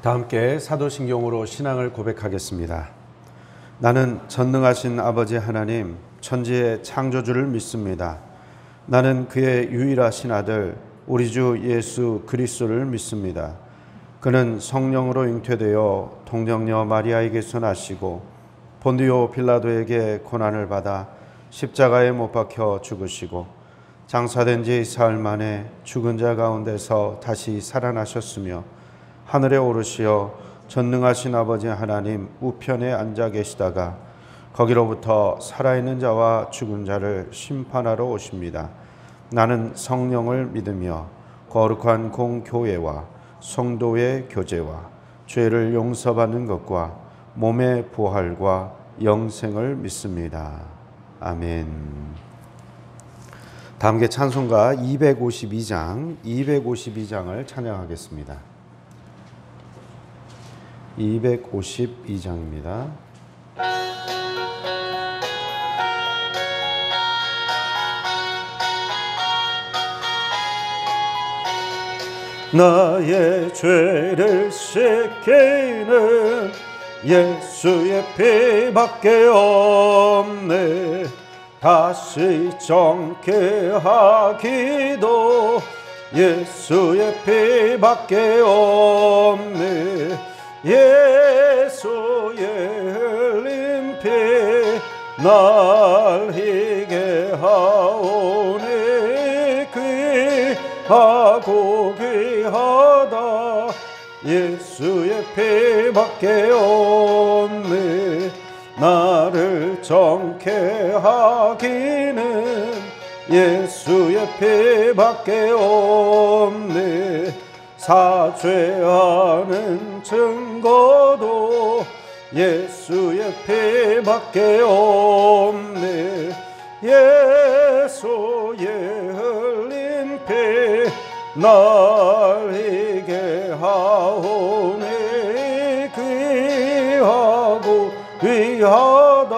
다 함께 사도신경으로 신앙을 고백하겠습니다. 나는 전능하신 아버지 하나님, 천지의 창조주를 믿습니다. 나는 그의 유일하신 아들, 우리 주 예수 그리스도를 믿습니다. 그는 성령으로 잉태되어 동정녀 마리아에게서 나시고 본디오 빌라도에게 고난을 받아 십자가에 못 박혀 죽으시고 장사된 지 사흘 만에 죽은 자 가운데서 다시 살아나셨으며 하늘에 오르시어 전능하신 아버지 하나님 우편에 앉아 계시다가 거기로부터 살아있는 자와 죽은 자를 심판하러 오십니다. 나는 성령을 믿으며 거룩한 공교회와 성도의 교제와 죄를 용서받는 것과 몸의 부활과 영생을 믿습니다. 아멘. 다 함께 찬송가 252장을 찬양하겠습니다. 252장입니다. 나의 죄를 씻기는 예수의 피밖에 없네. 다시 정케 하기도 예수의 피밖에 없네. 예수의 흘린 피 날 희게 하오니 귀하고 귀하다. 예수의 피밖에 없네. 나를 정케 하기는 예수의 피밖에 없네. 사죄하는 증거도 예수의 피밖에 없네. 예수의 흘린 피 날 희게 하오니 귀하고 귀하다.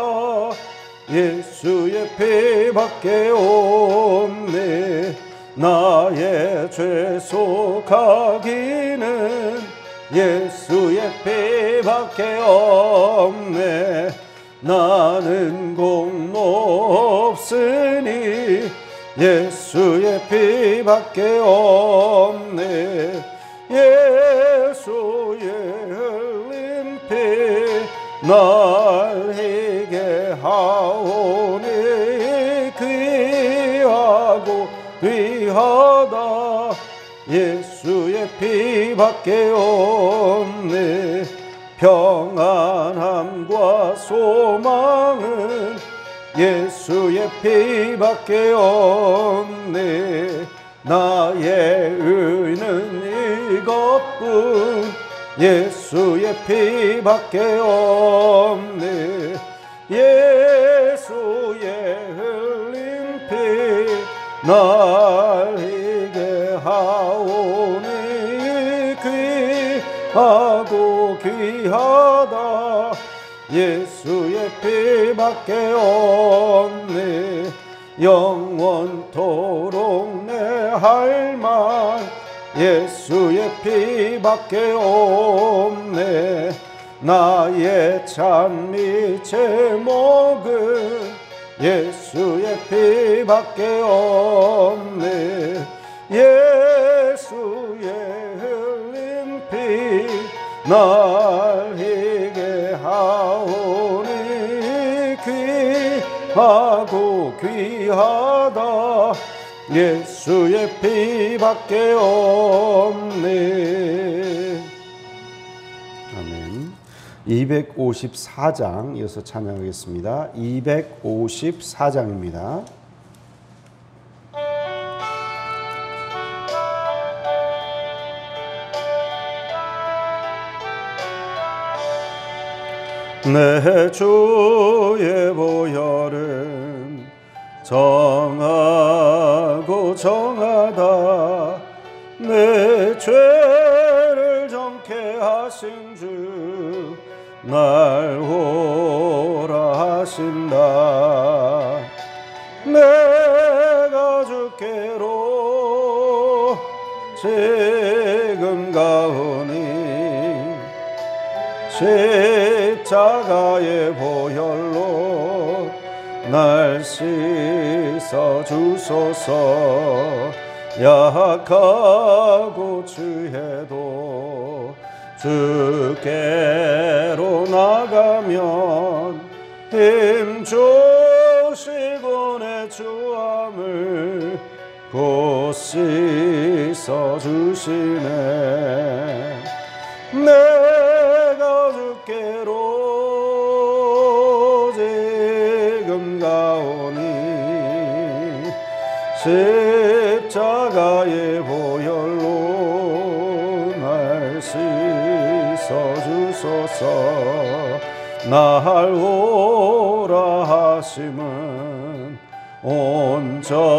예수의 피밖에 없네. 나의 죄 속하기는 예수의 피밖에 없네. 나는 공로 없으니 예수의 피밖에 없네. 예수의 흘린 피 날 희게 하오니 귀하고 귀하다. 예수의 피밖에 없네. 평안함과 소망은 예수의 피밖에 없네. 나의 의는 이것뿐 예수의 피밖에 없네. 예수의 흘린 피 날 희게 하오니 귀하고 귀하다. 예수의 피밖에 없네. 영원토록 내 할 말 예수의 피밖에 없네. 나의 찬미 제목은 예수의 피밖에 없네. 예수의 흘린 피 날 희게 하오니 귀하고 귀하다. 예수의 피밖에 없네. 아멘. 254장 이어서 찬양하겠습니다. 254장입니다. 내 주의 보혈은 정하고 정하다. 내 죄를 정케 하신 주 날 오라 하신다. 내가 주께로 지금 가오니 십자가의 보혈로 날 씻어 주소서. 약하고 취해도 주께로 나가면 힘 주시고 내 주함을 곧 씻어 주시네. 내가 주께로 지금 가오니 십자가의 보혈로 날 씻어 주소서. 날 오라 하심은 온전한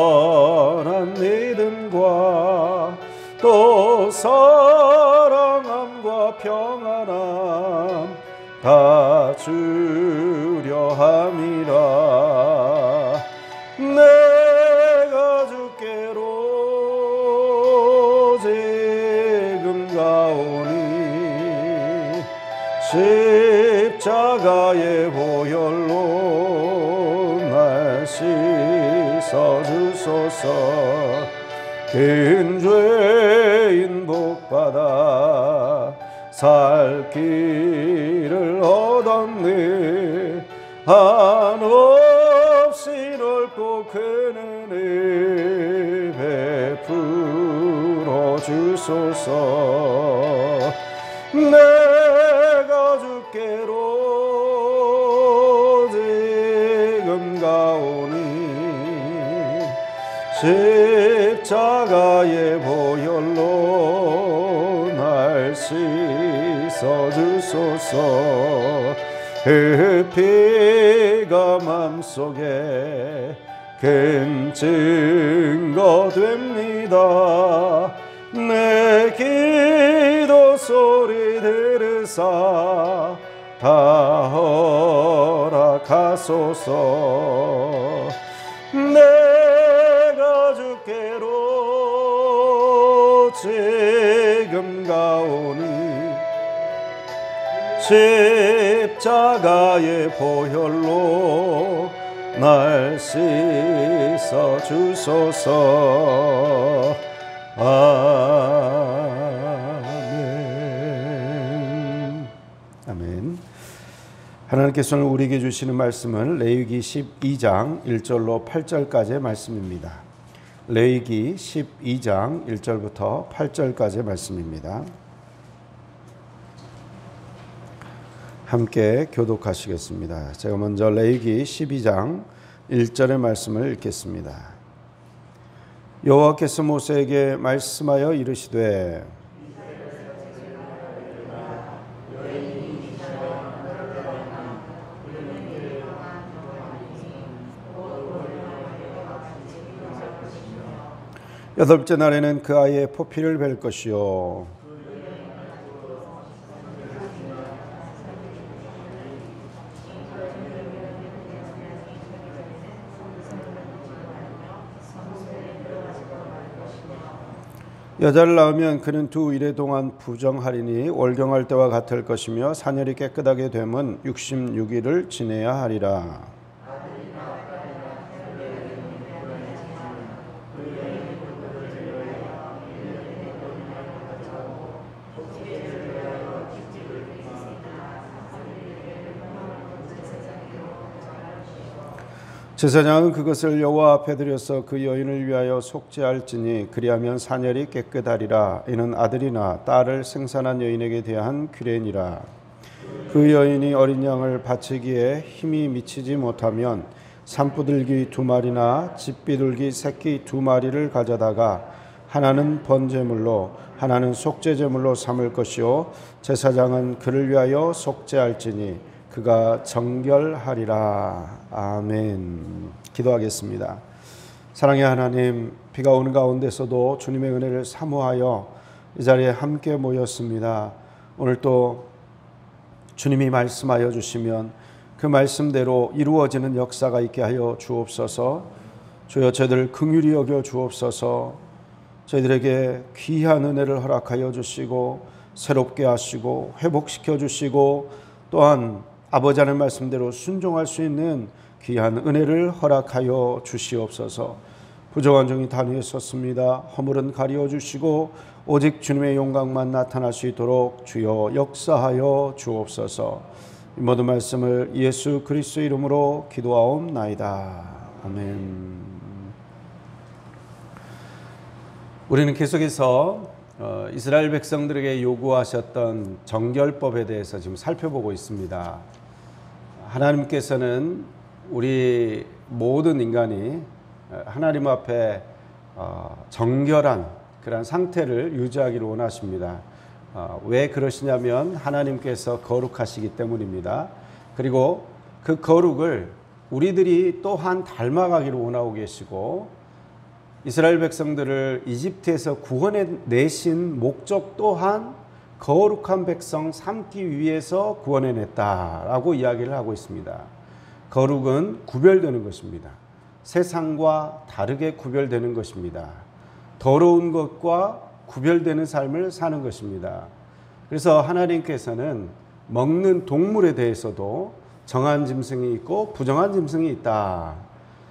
믿음과 또 사랑함과 평안함 다 주려 함이라. 내가 주께로 지금 가오니 십자가의 보혈로 날 씻어 주소서. 큰 죄인 복받아 살 길을 얻었네. 한없이 넓고 큰 은혜 베풀어 주소서. 내가 주께로 지금 가오니 십자가의 보혈로 날 씻어 주소서. 그 피가 맘속에 큰 증거 됩니다. 내 기도 소리 들으사 다 허락하소서. 내가 주께로 지금 가오니 십자가의 보혈로 날 씻어 주소서. 아멘. 아멘. 하나님께서는 우리에게 주시는 말씀은 레위기 12장 1절로 8절까지의 말씀입니다. 레위기 12장 1절부터 8절까지의 말씀입니다. 함께 교독하시겠습니다. 제가 먼저 레위기 12장 1절의 말씀을 읽겠습니다. 여호와께서 모세에게 말씀하여 이르시되 여덟째 날에는 그 아이의 포피를 벨 것이요 여자를 낳으면 그는 2일에 동안 부정하리니 월경할 때와 같을 것이며 사녀리 깨끗하게 되면 66일을 지내야 하리라. 제사장은 그것을 여호와 앞에 드려서 그 여인을 위하여 속죄할지니 그리하면 사녀리 깨끗하리라. 이는 아들이나 딸을 생산한 여인에게 대한 규례니라. 그 여인이 어린 양을 바치기에 힘이 미치지 못하면 산부들기 2마리나 집비둘기 새끼 2마리를 가져다가 하나는 번제물로 하나는 속죄제물로 삼을 것이요 제사장은 그를 위하여 속죄할지니 그가 정결하리라. 아멘. 기도하겠습니다. 사랑의 하나님, 비가 오는 가운데서도 주님의 은혜를 사모하여 이 자리에 함께 모였습니다. 오늘 또 주님이 말씀하여 주시면 그 말씀대로 이루어지는 역사가 있게 하여 주옵소서. 주여 저희들을 긍휼히 여겨 주옵소서. 저희들에게 귀한 은혜를 허락하여 주시고 새롭게 하시고 회복시켜 주시고 또한 아버지 하나님 말씀대로 순종할 수 있는 귀한 은혜를 허락하여 주시옵소서. 부정한 종이 단위에 섰습니다. 허물은 가리워 주시고 오직 주님의 영광만 나타날 수 있도록 주여 역사하여 주옵소서. 이 모든 말씀을 예수 그리스도 이름으로 기도하옵나이다. 아멘. 우리는 계속해서 이스라엘 백성들에게 요구하셨던 정결법에 대해서 지금 살펴보고 있습니다. 하나님께서는 우리 모든 인간이 하나님 앞에 정결한 그런 상태를 유지하기를 원하십니다. 왜 그러시냐면 하나님께서 거룩하시기 때문입니다. 그리고 그 거룩을 우리들이 또한 닮아가기를 원하고 계시고 이스라엘 백성들을 이집트에서 구원해 내신 목적 또한 거룩한 백성 삼기 위해서 구원해 냈다라고 이야기를 하고 있습니다. 거룩은 구별되는 것입니다. 세상과 다르게 구별되는 것입니다. 더러운 것과 구별되는 삶을 사는 것입니다. 그래서 하나님께서는 먹는 동물에 대해서도 정한 짐승이 있고 부정한 짐승이 있다.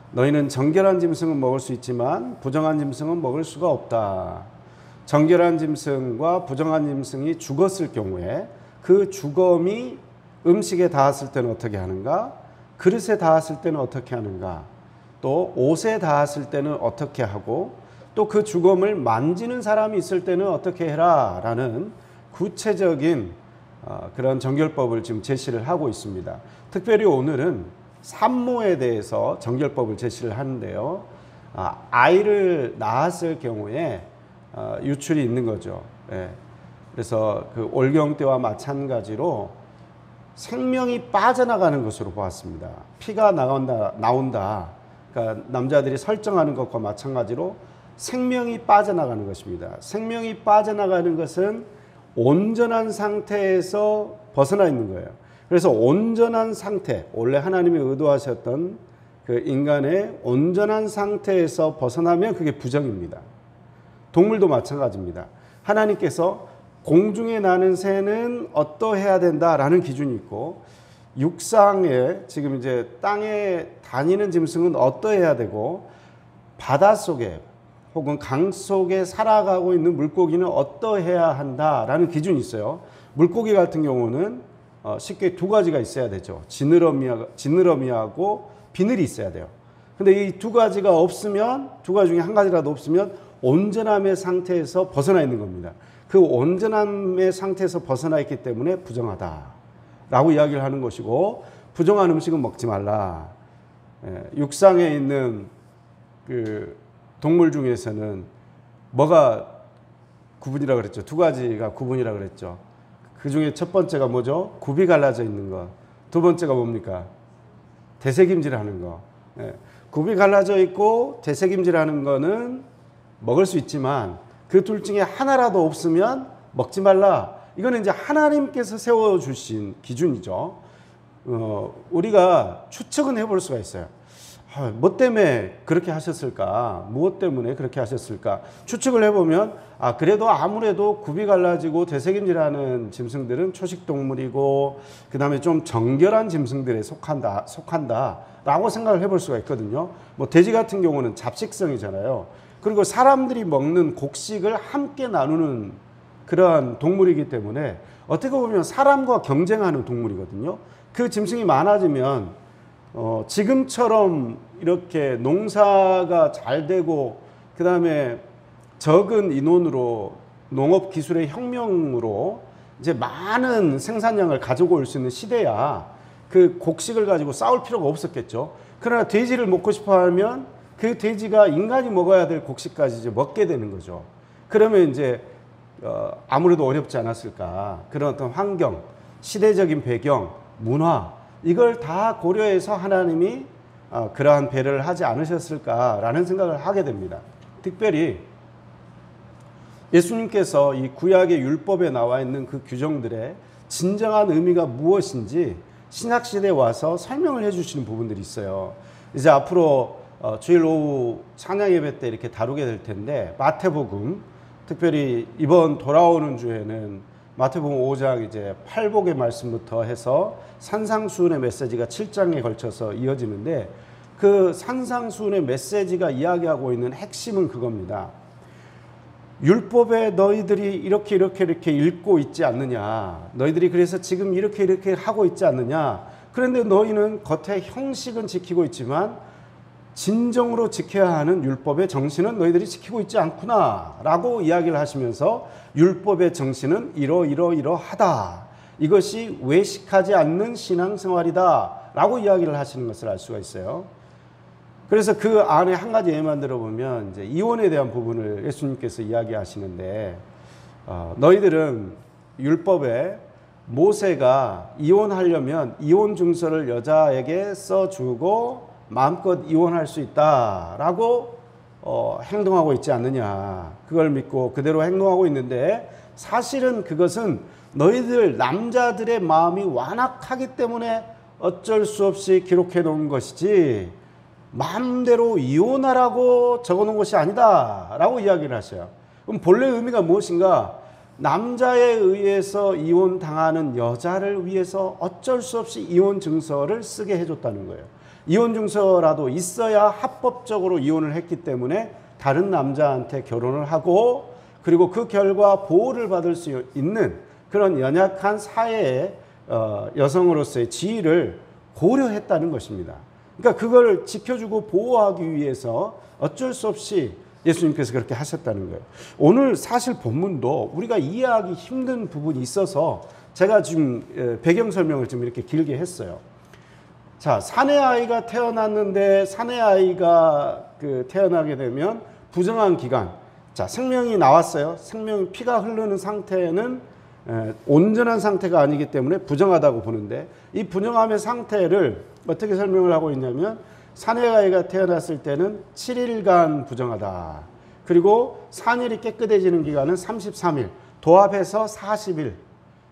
너희는 정결한 짐승은 먹을 수 있지만 부정한 짐승은 먹을 수가 없다. 정결한 짐승과 부정한 짐승이 죽었을 경우에 그 죽음이 음식에 닿았을 때는 어떻게 하는가? 그릇에 닿았을 때는 어떻게 하는가? 또 옷에 닿았을 때는 어떻게 하고 또 그 죽음을 만지는 사람이 있을 때는 어떻게 해라 라는 구체적인 그런 정결법을 지금 제시를 하고 있습니다. 특별히 오늘은 산모에 대해서 정결법을 제시를 하는데요. 아이를 낳았을 경우에 유출이 있는 거죠. 예. 그래서 그 올경 때와 마찬가지로 생명이 빠져나가는 것으로 보았습니다. 피가 나온다. 그러니까 남자들이 설정하는 것과 마찬가지로 생명이 빠져나가는 것입니다. 생명이 빠져나가는 것은 온전한 상태에서 벗어나 있는 거예요. 그래서 온전한 상태, 원래 하나님이 의도하셨던 그 인간의 온전한 상태에서 벗어나면 그게 부정입니다. 동물도 마찬가지입니다. 하나님께서 공중에 나는 새는 어떠해야 된다라는 기준이 있고 육상에 지금 이제 땅에 다니는 짐승은 어떠해야 되고 바닷속에 혹은 강 속에 살아가고 있는 물고기는 어떠해야 한다라는 기준이 있어요. 물고기 같은 경우는 쉽게 두 가지가 있어야 되죠. 지느러미하고 비늘이 있어야 돼요. 근데 이 두 가지가 없으면, 두 가지 중에 한 가지라도 없으면 온전함의 상태에서 벗어나 있는 겁니다. 그 온전함의 상태에서 벗어나 있기 때문에 부정하다라고 이야기를 하는 것이고, 부정한 음식은 먹지 말라. 육상에 있는 그 동물 중에서는 뭐가 구분이라 그랬죠? 두 가지가 구분이라 그랬죠. 그 중에 첫 번째가 뭐죠? 굽이 갈라져 있는 것. 두 번째가 뭡니까? 되새김질하는 거. 굽이 갈라져 있고 되새김질하는 거는 먹을 수 있지만 그 둘 중에 하나라도 없으면 먹지 말라. 이거는 이제 하나님께서 세워주신 기준이죠. 우리가 추측은 해볼 수가 있어요. 뭐 때문에 그렇게 하셨을까? 무엇 때문에 그렇게 하셨을까? 추측을 해보면 그래도 아무래도 굽이 갈라지고 되새김질하는 짐승들은 초식동물이고 그 다음에 좀 정결한 짐승들에 속한다라고 생각을 해볼 수가 있거든요. 뭐 돼지 같은 경우는 잡식성이잖아요. 그리고 사람들이 먹는 곡식을 함께 나누는 그러한 동물이기 때문에 어떻게 보면 사람과 경쟁하는 동물이거든요. 그 짐승이 많아지면 지금처럼 이렇게 농사가 잘 되고 그 다음에 적은 인원으로 농업 기술의 혁명으로 이제 많은 생산량을 가지고 올 수 있는 시대야 그 곡식을 가지고 싸울 필요가 없었겠죠. 그러나 돼지를 먹고 싶어 하면 그 돼지가 인간이 먹어야 될 곡식까지 이제 먹게 되는 거죠. 그러면 이제 아무래도 어렵지 않았을까. 그런 어떤 환경, 시대적인 배경, 문화 이걸 다 고려해서 하나님이 그러한 배려를 하지 않으셨을까라는 생각을 하게 됩니다. 특별히 예수님께서 이 구약의 율법에 나와 있는 그 규정들의 진정한 의미가 무엇인지 신약시대에 와서 설명을 해주시는 부분들이 있어요. 이제 앞으로 주일 오후 찬양 예배 때 이렇게 다루게 될 텐데 마태복음, 특별히 이번 돌아오는 주에는 마태복음 5장 이제 팔복의 말씀부터 해서 산상수훈의 메시지가 7장에 걸쳐서 이어지는데 그 산상수훈의 메시지가 이야기하고 있는 핵심은 그겁니다. 율법에 너희들이 이렇게 읽고 있지 않느냐. 너희들이 그래서 지금 이렇게 하고 있지 않느냐. 그런데 너희는 겉에 형식은 지키고 있지만 진정으로 지켜야 하는 율법의 정신은 너희들이 지키고 있지 않구나 라고 이야기를 하시면서 율법의 정신은 이러하다. 이것이 외식하지 않는 신앙생활이다 라고 이야기를 하시는 것을 알 수가 있어요. 그래서 그 안에 한 가지 예만 들어보면 이제 이혼에 대한 부분을 예수님께서 이야기하시는데 너희들은 율법에 모세가 이혼하려면 이혼 증서를 여자에게 써주고 마음껏 이혼할 수 있다라고 행동하고 있지 않느냐. 그걸 믿고 그대로 행동하고 있는데 사실은 그것은 너희들 남자들의 마음이 완악하기 때문에 어쩔 수 없이 기록해 놓은 것이지 마음대로 이혼하라고 적어놓은 것이 아니다 라고 이야기를 하셔요. 그럼 본래 의미가 무엇인가? 남자에 의해서 이혼당하는 여자를 위해서 어쩔 수 없이 이혼 증서를 쓰게 해줬다는 거예요. 이혼 증서라도 있어야 합법적으로 이혼을 했기 때문에 다른 남자한테 결혼을 하고 그리고 그 결과 보호를 받을 수 있는 그런 연약한 사회의 여성으로서의 지위를 고려했다는 것입니다. 그러니까 그걸 지켜주고 보호하기 위해서 어쩔 수 없이 예수님께서 그렇게 하셨다는 거예요. 오늘 사실 본문도 우리가 이해하기 힘든 부분이 있어서 제가 지금 배경 설명을 좀 이렇게 길게 했어요. 자, 사내 아이가 태어났는데 사내 아이가 태어나게 되면 부정한 기간. 자, 생명이 나왔어요. 생명이 피가 흐르는 상태는 온전한 상태가 아니기 때문에 부정하다고 보는데 이 부정함의 상태를 어떻게 설명을 하고 있냐면 사내 아이가 태어났을 때는 7일간 부정하다. 그리고 산혈이 깨끗해지는 기간은 33일. 도합해서 40일.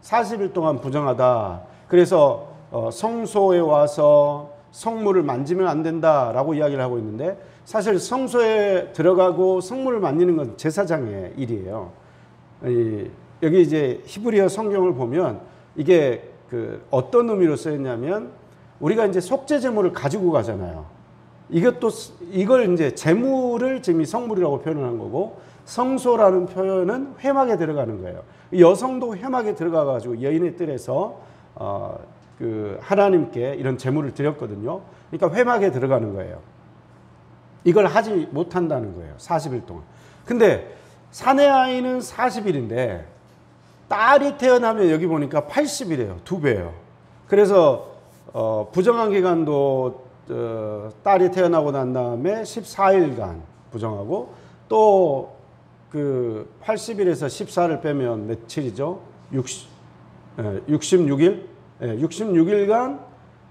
40일 동안 부정하다. 그래서 성소에 와서 성물을 만지면 안 된다라고 이야기를 하고 있는데 사실 성소에 들어가고 성물을 만지는 건 제사장의 일이에요. 여기 이제 히브리어 성경을 보면 이게 어떤 의미로 쓰였냐면 우리가 이제 속죄 제물을 가지고 가잖아요. 이걸 이제 제물을 지금 이 성물이라고 표현한 거고 성소라는 표현은 회막에 들어가는 거예요. 여성도 회막에 들어가 가지고 여인의 뜰에서 하나님께 이런 제물을 드렸거든요. 그러니까 회막에 들어가는 거예요. 이걸 하지 못한다는 거예요. 40일 동안. 근데 사내 아이는 40일인데 딸이 태어나면 여기 보니까 80일이에요. 2배예요. 그래서 부정한 기간도 딸이 태어나고 난 다음에 14일간 부정하고 또 80일에서 14를 빼면 며칠이죠? 66일? 66일간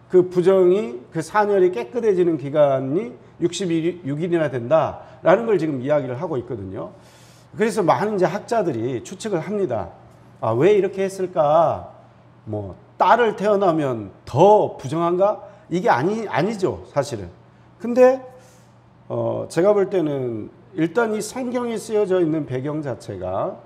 그 부정이 산혈이 깨끗해지는 기간이 66일이나 된다라는 걸 지금 이야기를 하고 있거든요. 그래서 많은 이제 학자들이 추측을 합니다. 왜 이렇게 했을까? 딸을 태어나면 더 부정한가? 이게 아니죠, 사실은. 근데 제가 볼 때는 일단 이 성경이 쓰여져 있는 배경 자체가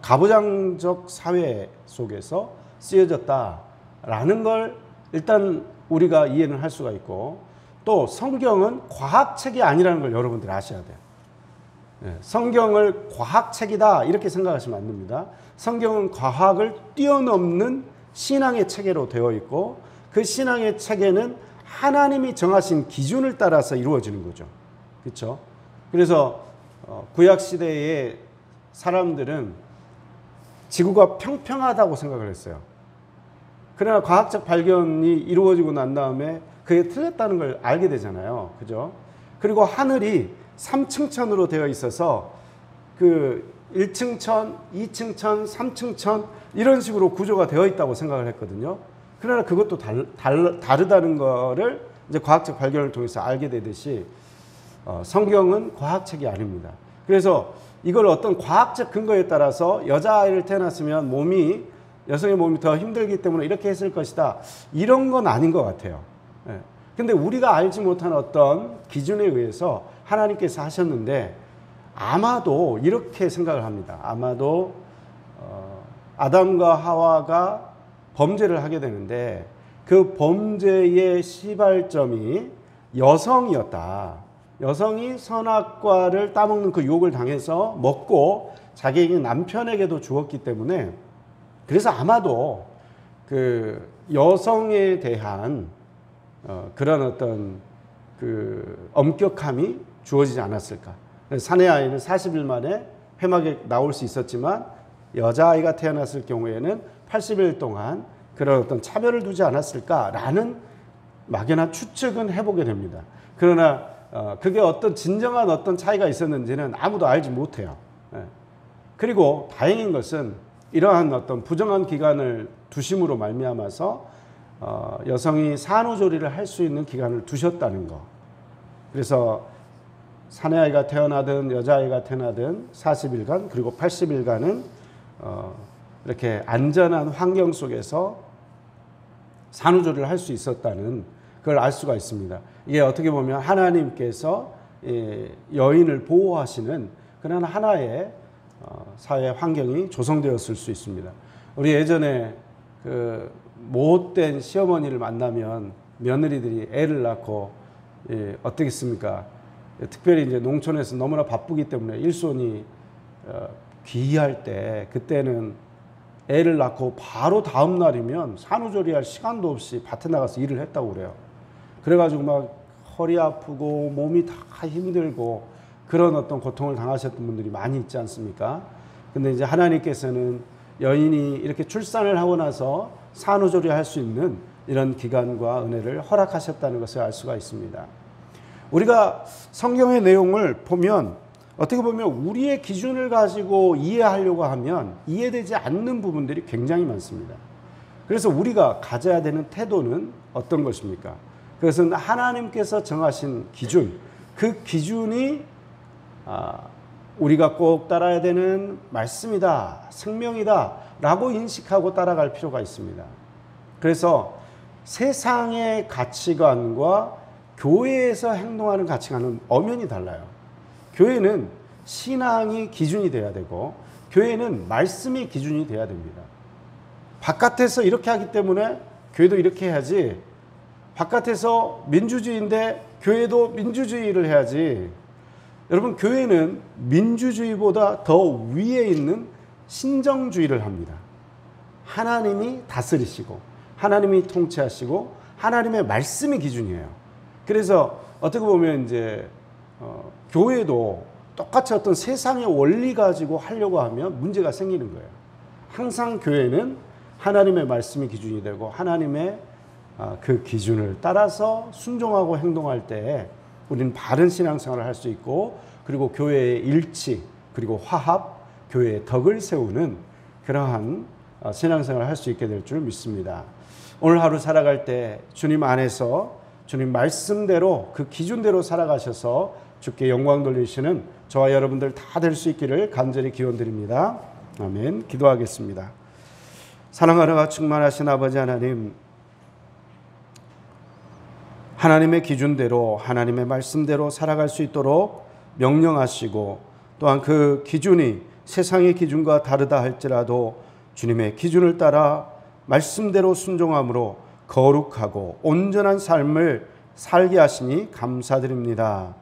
가부장적 사회 속에서 쓰여졌다라는 걸 일단 우리가 이해는 할 수가 있고 또 성경은 과학책이 아니라는 걸 여러분들이 아셔야 돼요. 성경을 과학책이다 이렇게 생각하시면 안 됩니다. 성경은 과학을 뛰어넘는 신앙의 체계로 되어 있고 그 신앙의 체계는 하나님이 정하신 기준을 따라서 이루어지는 거죠. 그렇죠? 그래서 구약 시대의 사람들은 지구가 평평하다고 생각을 했어요. 그러나 과학적 발견이 이루어지고 난 다음에 그게 틀렸다는 걸 알게 되잖아요. 그죠? 그리고 하늘이 3층천으로 되어 있어서 1층천, 2층천, 3층천 이런 식으로 구조가 되어 있다고 생각을 했거든요. 그러나 그것도 다르다는 거를 이제 과학적 발견을 통해서 알게 되듯이 성경은 과학책이 아닙니다. 그래서 이걸 어떤 과학적 근거에 따라서 여자아이를 태어났으면 여성의 몸이 더 힘들기 때문에 이렇게 했을 것이다. 이런 건 아닌 것 같아요. 근데 우리가 알지 못한 어떤 기준에 의해서 하나님께서 하셨는데 아마도 이렇게 생각을 합니다. 아마도 아담과 하와가 범죄를 하게 되는데 그 범죄의 시발점이 여성이었다. 여성이 선악과를 따먹는 그 유혹을 당해서 먹고 자기에게 남편에게도 주었기 때문에 그래서 아마도 그 여성에 대한 그런 어떤 그 엄격함이 주어지지 않았을까. 사내 아이는 40일 만에 회막에 나올 수 있었지만 여자아이가 태어났을 경우에는 80일 동안 그런 어떤 차별을 두지 않았을까라는 막연한 추측은 해보게 됩니다. 그러나 그게 어떤 진정한 어떤 차이가 있었는지는 아무도 알지 못해요. 그리고 다행인 것은 이러한 어떤 부정한 기간을 두심으로 말미암아서 여성이 산후조리를 할 수 있는 기간을 두셨다는 거. 그래서 사내아이가 태어나든 여자아이가 태어나든 40일간 그리고 80일간은 이렇게 안전한 환경 속에서 산후조리를 할 수 있었다는 그걸 알 수가 있습니다. 이게 어떻게 보면 하나님께서 여인을 보호하시는 그런 하나의 사회 환경이 조성되었을 수 있습니다. 우리 예전에 그 못된 시어머니를 만나면 며느리들이 애를 낳고 어떻겠습니까? 특별히 이제 농촌에서 너무나 바쁘기 때문에 일손이 귀할 때 그때는 애를 낳고 바로 다음 날이면 산후조리할 시간도 없이 밭에 나가서 일을 했다고 그래요. 그래가지고 막 허리 아프고 몸이 다 힘들고 그런 어떤 고통을 당하셨던 분들이 많이 있지 않습니까? 근데 이제 하나님께서는 여인이 이렇게 출산을 하고 나서 산후조리 할 수 있는 이런 기간과 은혜를 허락하셨다는 것을 알 수가 있습니다. 우리가 성경의 내용을 보면 어떻게 보면 우리의 기준을 가지고 이해하려고 하면 이해되지 않는 부분들이 굉장히 많습니다. 그래서 우리가 가져야 되는 태도는 어떤 것입니까? 그것은 하나님께서 정하신 기준, 그 기준이 우리가 꼭 따라야 되는 말씀이다, 생명이다 라고 인식하고 따라갈 필요가 있습니다. 그래서 세상의 가치관과 교회에서 행동하는 가치관은 엄연히 달라요. 교회는 신앙이 기준이 돼야 되고 교회는 말씀이 기준이 돼야 됩니다. 바깥에서 이렇게 하기 때문에 교회도 이렇게 해야지, 바깥에서 민주주의인데 교회도 민주주의를 해야지. 여러분, 교회는 민주주의보다 더 위에 있는 신정주의를 합니다. 하나님이 다스리시고 하나님이 통치하시고 하나님의 말씀이 기준이에요. 그래서 어떻게 보면 이제 교회도 똑같이 어떤 세상의 원리 가지고 하려고 하면 문제가 생기는 거예요. 항상 교회는 하나님의 말씀이 기준이 되고 하나님의 그 기준을 따라서 순종하고 행동할 때 우리는 바른 신앙생활을 할 수 있고, 그리고 교회의 일치 그리고 화합, 교회의 덕을 세우는 그러한 신앙생활을 할 수 있게 될 줄 믿습니다. 오늘 하루 살아갈 때 주님 안에서 주님 말씀대로 그 기준대로 살아가셔서 주께 영광 돌리시는 저와 여러분들 다 될 수 있기를 간절히 기원드립니다. 아멘. 기도하겠습니다. 사랑하러 충만하신 아버지 하나님, 하나님의 기준대로 하나님의 말씀대로 살아갈 수 있도록 명령하시고, 또한 그 기준이 세상의 기준과 다르다 할지라도 주님의 기준을 따라 말씀대로 순종함으로 거룩하고 온전한 삶을 살게 하시니 감사드립니다.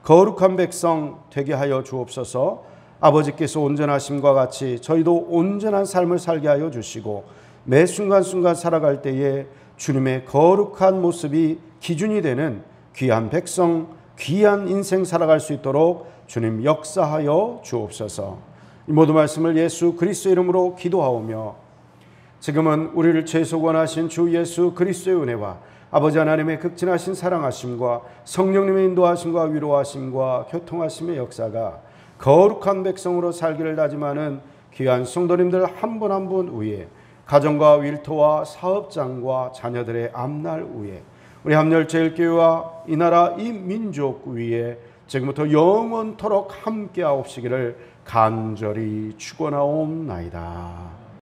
거룩한 백성 되게 하여 주옵소서. 아버지께서 온전하심과 같이 저희도 온전한 삶을 살게 하여 주시고, 매 순간순간 살아갈 때에 주님의 거룩한 모습이 기준이 되는 귀한 백성, 귀한 인생 살아갈 수 있도록 주님 역사하여 주옵소서. 이 모든 말씀을 예수 그리스도의 이름으로 기도하오며, 지금은 우리를 최소권하신 주 예수 그리스도의 은혜와 아버지 하나님의 극진하신 사랑하심과 성령님의 인도하심과 위로하심과 교통하심의 역사가 거룩한 백성으로 살기를 다짐하는 귀한 성도님들 한 분 한 분 위에, 가정과 일터와 사업장과 자녀들의 앞날 위에, 우리 함열제일교회와 이 나라 이 민족 위에 지금부터 영원토록 함께하옵시기를 간절히 축원하옵나이다.